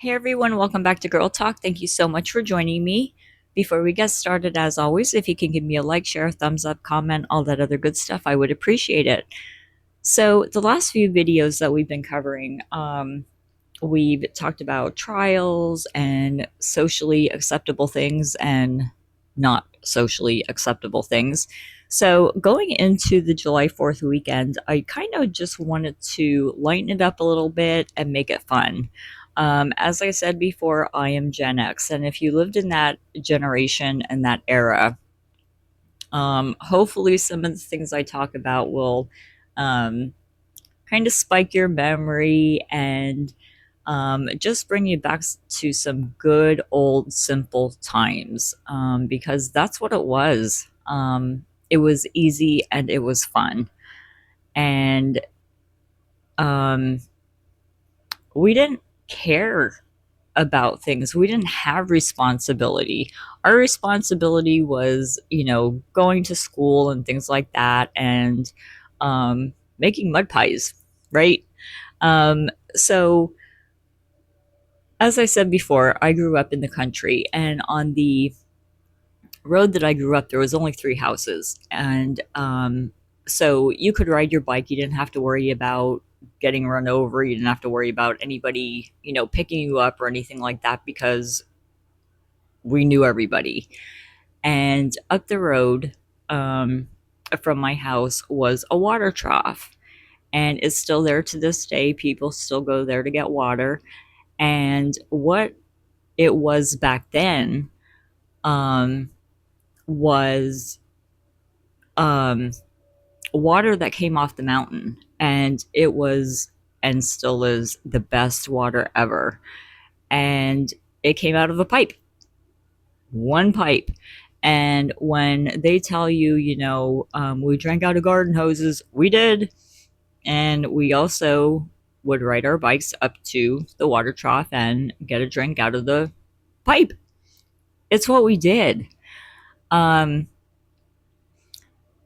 Hey everyone, welcome back to Girl Talk. Thank you so much for joining me. Before we get started, as always, if you can give me a like, share, thumbs up, comment, all that other good stuff, I would appreciate it. So, the last few videos that we've been covering, we've talked about trials and socially acceptable things and not socially acceptable things. So, going into the July 4th weekend, I kind of just wanted to lighten it up a little bit and make it fun. As I said before, I am Gen X, and if you lived in that generation and that era, hopefully some of the things I talk about will um, kind of spike your memory and just bring you back to some good old simple times because that's what it was. It was easy and it was fun. And um, we didn't care about things. We didn't have responsibility. Our responsibility was, going to school and things like that and making mud pies, right? So, as I said before, I grew up in the country, and on the road that I grew up, there was only three houses, and so you could ride your bike. You didn't have to worry about getting run over. You didn't have to worry about anybody, picking you up or anything like that because we knew everybody. And up the road um, from my house was a water trough, and it's still there to this day. People still go there to get water. And what it was back then um, was um, water that came off the mountain, and it was and still is the best water ever. And it came out of a pipe, one pipe. And when they tell you, we drank out of garden hoses, we did. And we also would ride our bikes up to the water trough and get a drink out of the pipe. It's what we did. Um,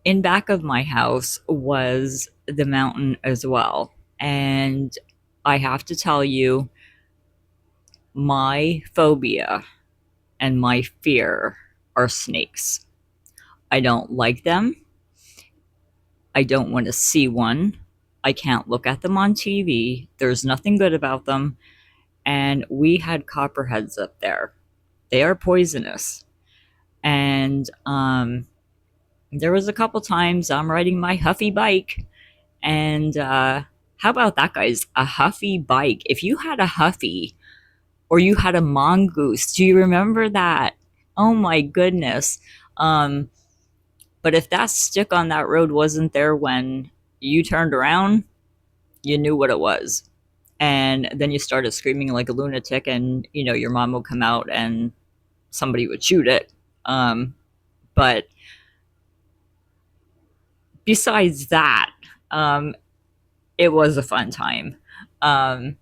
in back of my house was the mountain as well. And I have to tell you, my phobia and my fear are snakes. I don't like them. I don't want to see one. I can't look at them on TV. There's nothing good about them. And we had copperheads up there. They are poisonous. And there was a couple times I'm riding my Huffy bike, and how about that, guys? A Huffy bike. If you had a Huffy or you had a mongoose, do you remember that? Oh my goodness. Um, but if that stick on that road wasn't there when you turned around, you knew what it was. And then you started screaming like a lunatic, and your mom would come out and somebody would shoot it. But besides that, um, it was a fun time. Um,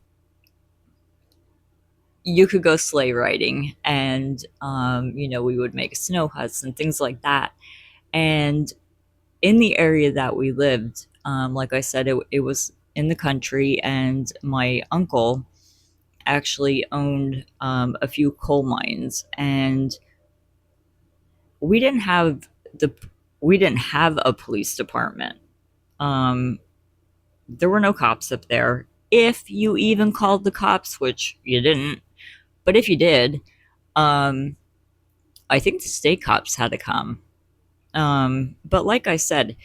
you could go sleigh riding, and we would make snow huts and things like that. And in the area that we lived, like I said, it was in the country, and my uncle actually owned a few coal mines, and we didn't have the we didn't have a police department. Um, there were no cops up there. If you even called the cops, which you didn't, but if you did, um, I think the state cops had to come. But like I said,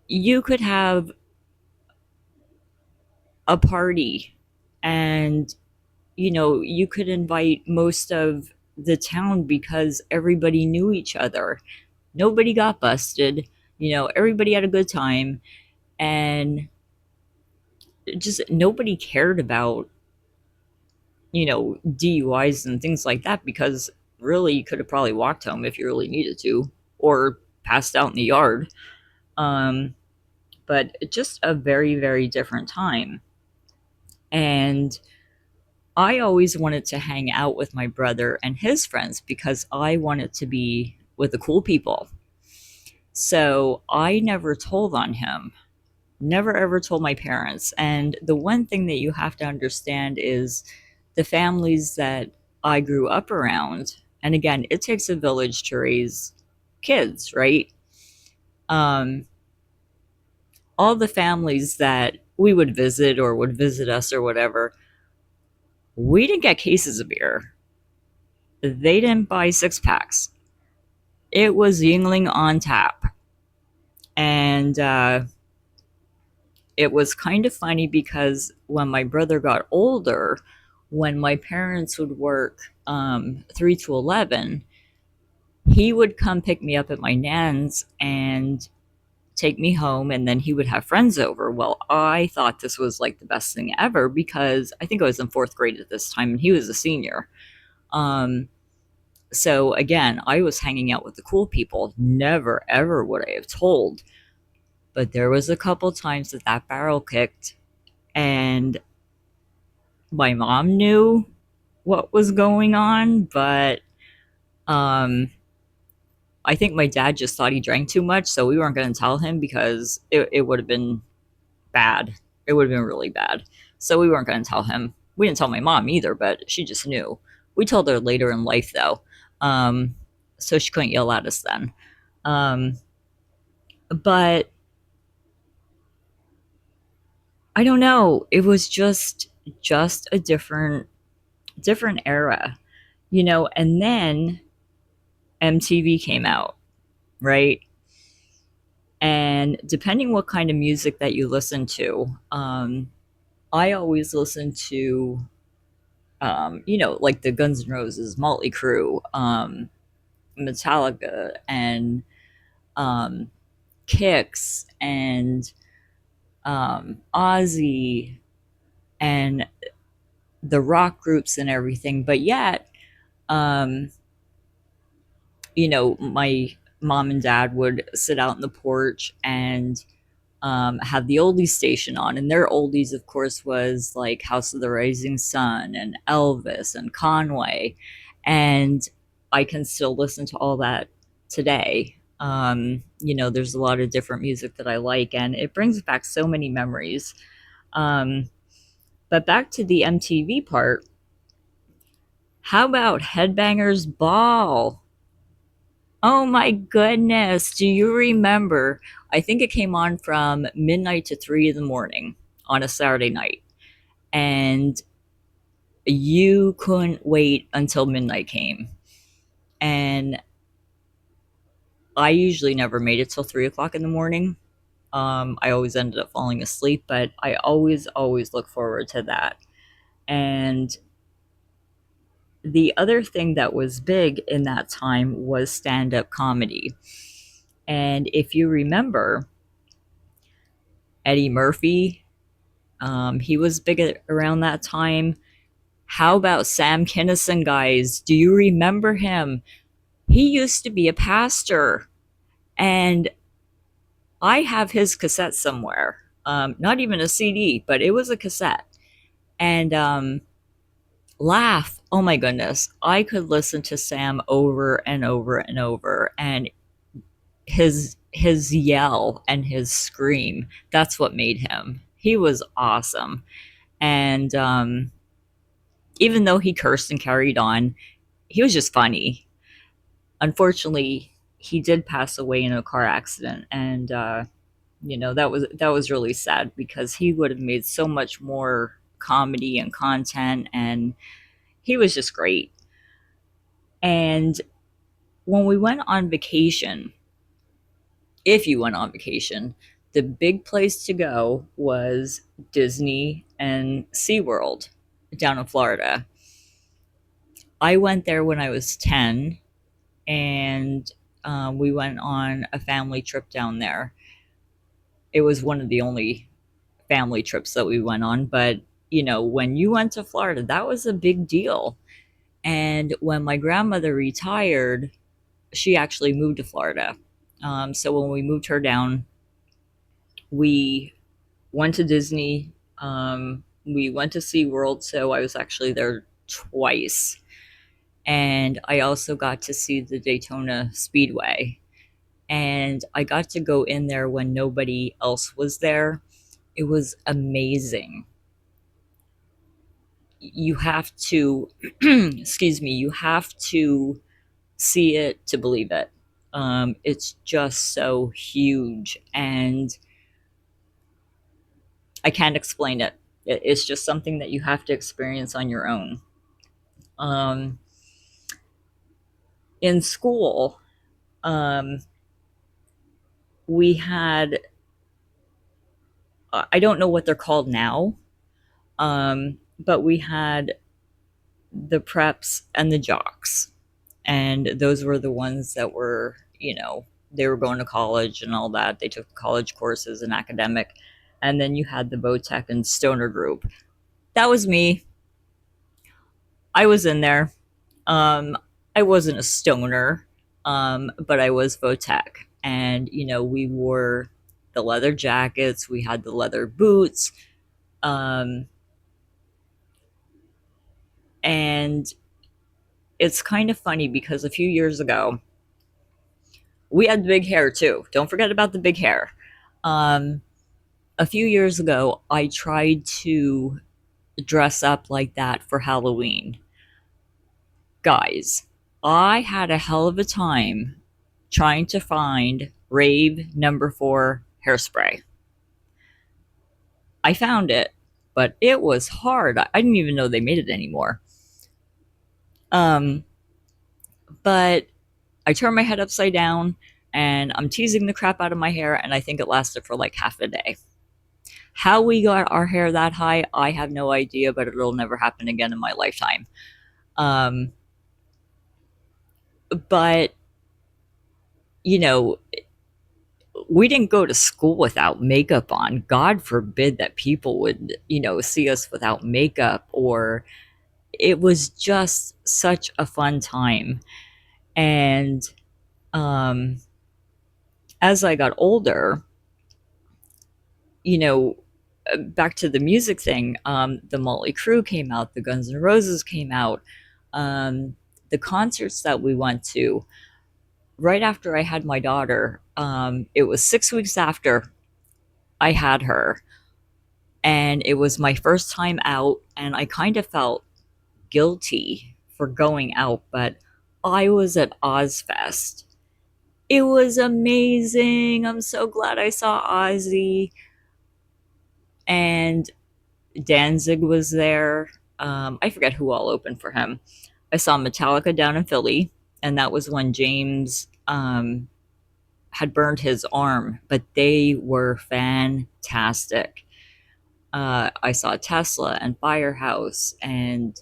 you could have a party, and you could invite most of the town because everybody knew each other. Nobody got busted. Everybody had a good time, and just nobody cared about DUIs and things like that because really you could have probably walked home if you really needed to, or passed out in the yard. Um, but just a very, very different time. And I always wanted to hang out with my brother and his friends because I wanted to be with the cool people. So I never told on him, never ever told my parents. And the one thing that you have to understand is the families that I grew up around, and again, it takes a village to raise kids, right? Um, all the families that we would visit or would visit us or whatever, we didn't get cases of beer. They didn't buy six packs. It was Yingling on tap. And it was kind of funny because when my brother got older, when my parents would work 3 to 11, he would come pick me up at my nan's and take me home, and then he would have friends over. Well, I thought this was like the best thing ever because I think I was in fourth grade at this time and he was a senior. Um, so again, I was hanging out with the cool people. Never, ever would I have told. But there was a couple times that that barrel kicked, and my mom knew what was going on, but um, I think my dad just thought he drank too much, so we weren't going to tell him because it would have been bad. It would have been really bad. So we weren't going to tell him. We didn't tell my mom either, but she just knew. We told her later in life, though, um, so she couldn't yell at us then. Um, but I don't know. It was just a different era, you know. And then MTV came out, right? And depending what kind of music that you listen to, I always listen to, you know, like the Guns N' Roses, Motley Crue, Metallica, and um, Kicks, and Ozzy, and the rock groups and everything. But yet, um, you know, my mom and dad would sit out on the porch and have the oldies station on, and their oldies, of course, was like House of the Rising Sun and Elvis and Conway, and I can still listen to all that today. You know, there's a lot of different music that I like, and it brings back so many memories. Um, but back to the MTV part, how about Headbangers Ball? Oh my goodness. Do you remember? I think it came on from midnight to 3 in the morning on a Saturday night. And you couldn't wait until midnight came. And I usually never made it till 3 o'clock in the morning. I always ended up falling asleep, but I always look forward to that. And the other thing that was big in that time was stand up comedy. And if you remember, Eddie Murphy, he was big around that time. How about Sam Kinison, guys? Do you remember him? He used to be a pastor, and I have his cassette somewhere. Not even a CD, but it was a cassette. And Laugh. Oh my goodness, I could listen to Sam over and over and over, and his yell and his scream. That's what made him. He was awesome, and even though he cursed and carried on, he was just funny. Unfortunately, he did pass away in a car accident, and you know, that was really sad because he would have made so much more comedy and content, and he was just great. And when we went on vacation, if you went on vacation, the big place to go was Disney and SeaWorld down in Florida. I went there when I was 10, and we went on a family trip down there. It was one of the only family trips that we went on, but you know, when you went to Florida, that was a big deal. And when my grandmother retired, she actually moved to Florida. So when we moved her down, we went to Disney. We went to SeaWorld, so I was actually there twice. And I also got to see the Daytona Speedway. And I got to go in there when nobody else was there. It was amazing. you have to, excuse me, you have to see it to believe it. It's just so huge, and I can't explain it. It's just something that you have to experience on your own. Um, in school, um, we had, I don't know what they're called now, but we had the preps and the jocks. And those were the ones that were, they were going to college and all that. They took college courses and academic. And then you had the Votech and Stoner group. That was me. I was in there. Um, I wasn't a stoner, but I was Votech. And, we wore the leather jackets, we had the leather boots. Um, and it's kind of funny because a few years ago, we had big hair too. Don't forget about the big hair. Um, a few years ago, I tried to dress up like that for Halloween. Guys, I had a hell of a time trying to find Rave number 4 hairspray. I found it, but it was hard. I didn't even know they made it anymore. Um, but I turned my head upside down and I'm teasing the crap out of my hair, and I think it lasted for like half a day. How we got our hair that high, I have no idea, but it'll never happen again in my lifetime. Um, but, you know, we didn't go to school without makeup on. God forbid that people would, see us without makeup, or it was just such a fun time. And um, as I got older, you know, back to the music thing, the Motley Crue came out, the Guns N' Roses came out, um, the concerts that we went to right after I had my daughter. It was 6 weeks after I had her, and it was my first time out, and I kind of felt guilty for going out, but I was at Ozfest. It was amazing. I'm so glad I saw Ozzy, and Danzig was there. I forget who all opened for him. I saw Metallica down in Philly, and that was when James had burned his arm, but they were fantastic. I saw Tesla and Firehouse and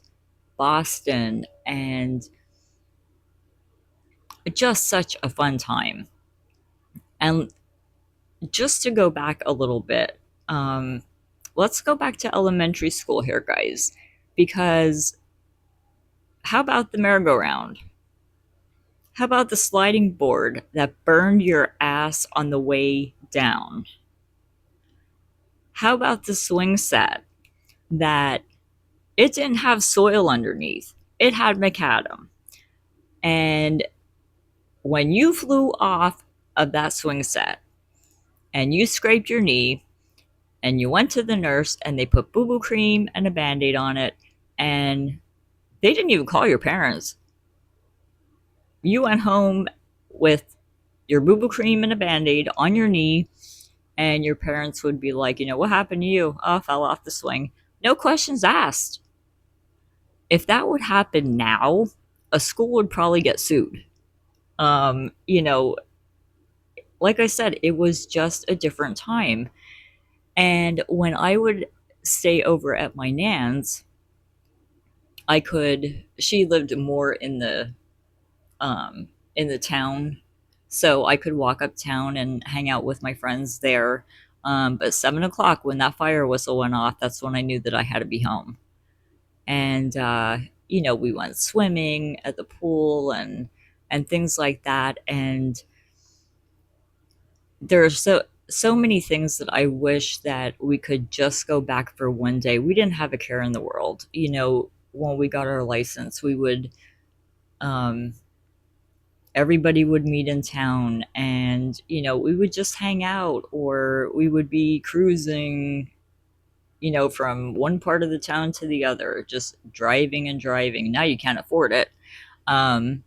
Boston, and just such a fun time. And just to go back a little bit, um, let's go back to elementary school here, guys, because how about the merry-go-round? How about the sliding board that burned your ass on the way down? How about the swing set that it didn't have soil underneath? It had macadam. And when you flew off of that swing set and you scraped your knee and you went to the nurse and they put boo boo cream and a band aid on it, and they didn't even call your parents. You went home with your boo boo cream and a band aid on your knee, and your parents would be like, what happened to you? Oh, fell off the swing. No questions asked. If that would happen now, a school would probably get sued. Um, you know, like I said, it was just a different time. And when I would stay over at my nan's, she lived more in the town, so I could walk uptown and hang out with my friends there. But 7 o'clock, when that fire whistle went off, that's when I knew that I had to be home. And we went swimming at the pool and things like that. And there are so many things that I wish that we could just go back for one day. We didn't have a care in the world. When we got our license, we would um, everybody would meet in town, and we would just hang out, or we would be cruising from one part of the town to the other, just driving and driving. Now you can't afford it. Um,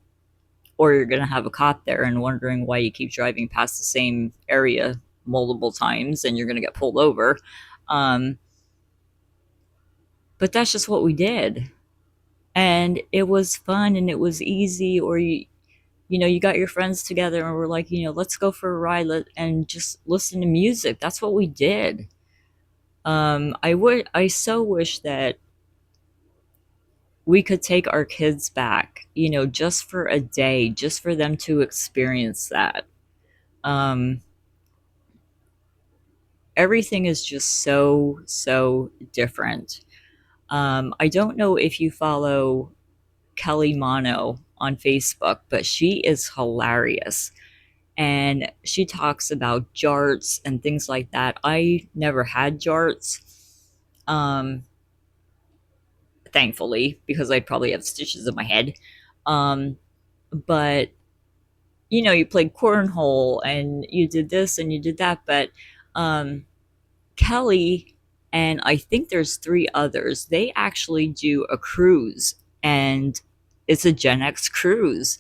or you're going to have a cop there and wondering why you keep driving past the same area multiple times and you're going to get pulled over. Um, but that's just what we did. And it was fun and it was easy. Or you got your friends together and we're like, let's go for a ride and just listen to music. That's what we did. I so wish that we could take our kids back, just for a day, just for them to experience that. Um, Everything is just so, so different. I don't know if you follow Kelly Mono on Facebook, but she is hilarious. And she talks about jarts and things like that. I never had jarts, um, thankfully, because I'd probably have stitches in my head. Um, but you played cornhole and you did this and you did that. But um, Kelly and I think there's three others. They actually do a cruise, and it's a Gen X cruise.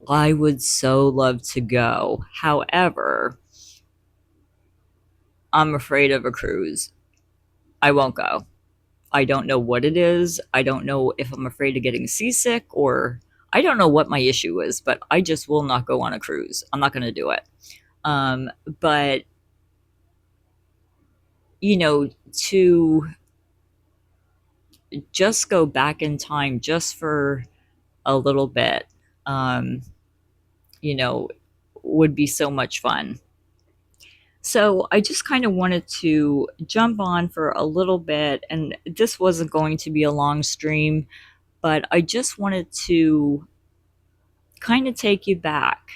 I would so love to go. However, I'm afraid of a cruise. I won't go. I don't know what it is. I don't know if I'm afraid of getting seasick, or I don't know what my issue is, but I just will not go on a cruise. I'm not going to do it. But, to just go back in time just for a little bit, um, you know, would be so much fun. So I just kind of wanted to jump on for a little bit, and this wasn't going to be a long stream, but I just wanted to kind of take you back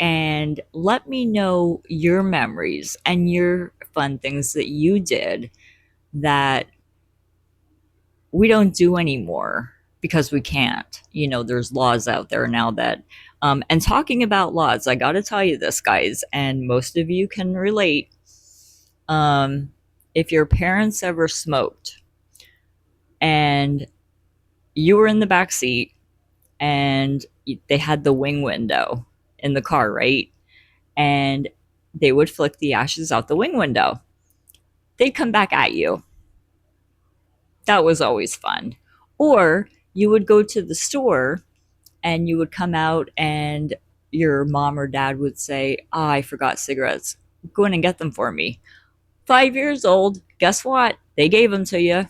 and let me know your memories and your fun things that you did that we don't do anymore because we can't. There's laws out there now that, and talking about laws, I got to tell you this, guys, and most of you can relate. Um, if your parents ever smoked and you were in the back seat and they had the wing window in the car, right? And they would flick the ashes out the wing window. They'd come back at you. That was always fun. Or you would go to the store and you would come out and your mom or dad would say, "Oh, I forgot cigarettes. Go in and get them for me." 5 years old, guess what? They gave them to you.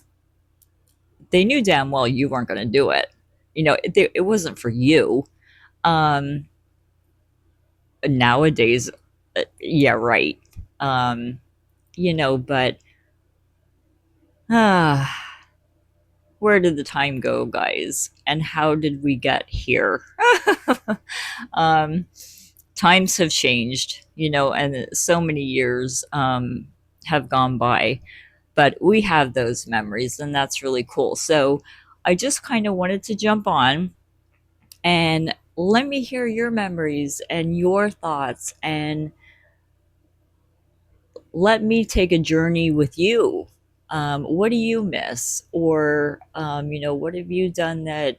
They knew damn well you weren't going to do it. It wasn't for you. Um, Nowadays, yeah, right. Um, but ah, where did the time go, guys? And how did we get here? um, Times have changed, and so many years have gone by, but we have those memories, and that's really cool. So I just kind of wanted to jump on and let me hear your memories and your thoughts, and let me take a journey with you. What do you miss? Or, what have you done that,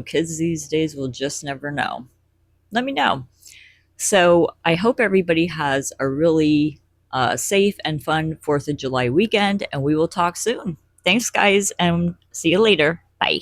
kids these days will just never know? Let me know. So I hope everybody has a really safe and fun 4th of July weekend, and we will talk soon. Thanks, guys, and see you later. Bye.